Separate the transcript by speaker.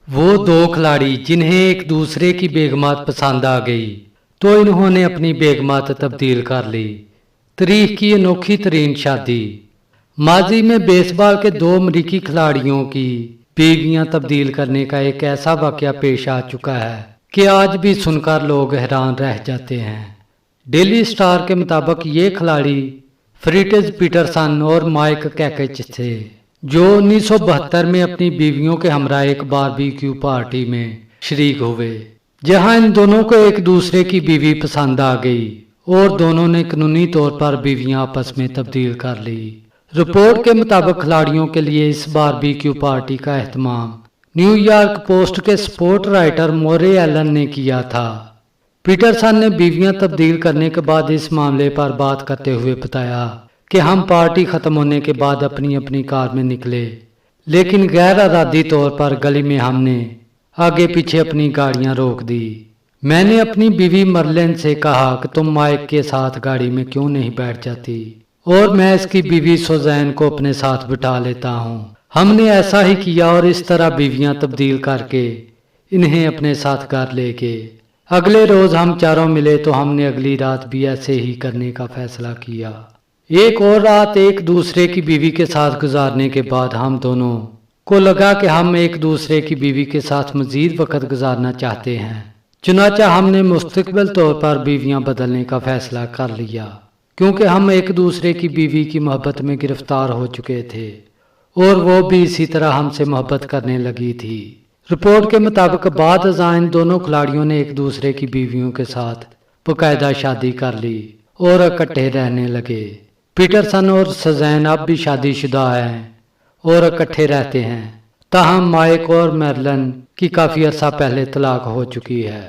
Speaker 1: وہ دو کھلاڑی جنہیں ایک دوسرے کی بیگمات پسند آ گئی تو انہوں نے اپنی بیگمات تبدیل کر لی۔ تاریخ کی انوکھی ترین شادی۔ ماضی میں بیس بال کے دو امریکی کھلاڑیوں کی بیویاں تبدیل کرنے کا ایک ایسا واقعہ پیش آ چکا ہے کہ آج بھی سن کر لوگ حیران رہ جاتے ہیں۔ ڈیلی اسٹار کے مطابق یہ کھلاڑی فریٹز پیٹرسن اور مائک کیکچ تھے جو 1972 میں اپنی بیویوں کے ہمراہ ایک باربیکیو پارٹی میں شریک ہوئے، جہاں ان دونوں کو ایک دوسرے کی بیوی پسند آ گئی اور دونوں نے قانونی طور پر بیویاں آپس میں تبدیل کر لی۔ رپورٹ کے مطابق کھلاڑیوں کے لیے اس باربیکیو پارٹی کا اہتمام نیو یارک پوسٹ کے سپورٹ رائٹر مورے ایلن نے کیا تھا۔ پیٹرسن نے بیویاں تبدیل کرنے کے بعد اس معاملے پر بات کرتے ہوئے بتایا کہ ہم پارٹی ختم ہونے کے بعد اپنی اپنی کار میں نکلے، لیکن غیر ارادی طور پر گلی میں ہم نے آگے پیچھے اپنی گاڑیاں روک دی۔ میں نے اپنی بیوی مرلن سے کہا کہ تم مائک کے ساتھ گاڑی میں کیوں نہیں بیٹھ جاتی، اور میں اس کی بیوی سوزین کو اپنے ساتھ بٹھا لیتا ہوں۔ ہم نے ایسا ہی کیا اور اس طرح بیویاں تبدیل کر کے انہیں اپنے ساتھ گھر لے گئے۔ اگلے روز ہم چاروں ملے تو ہم نے اگلی رات بھی ایسے ہی کرنے کا فیصلہ کیا۔ ایک اور رات ایک دوسرے کی بیوی کے ساتھ گزارنے کے بعد ہم دونوں کو لگا کہ ہم ایک دوسرے کی بیوی کے ساتھ مزید وقت گزارنا چاہتے ہیں، چنانچہ ہم نے مستقبل طور پر بیویاں بدلنے کا فیصلہ کر لیا، کیونکہ ہم ایک دوسرے کی بیوی کی محبت میں گرفتار ہو چکے تھے اور وہ بھی اسی طرح ہم سے محبت کرنے لگی تھی۔ رپورٹ کے مطابق بعد ازاں ان دونوں کھلاڑیوں نے ایک دوسرے کی بیویوں کے ساتھ باقاعدہ شادی کر لی اور اکٹھے رہنے لگے۔ پیٹرسن اور سوزین اب بھی شادی شدہ ہیں اور اکٹھے رہتے ہیں، تاہم مائک اور میرلن کی کافی عرصہ پہلے طلاق ہو چکی ہے۔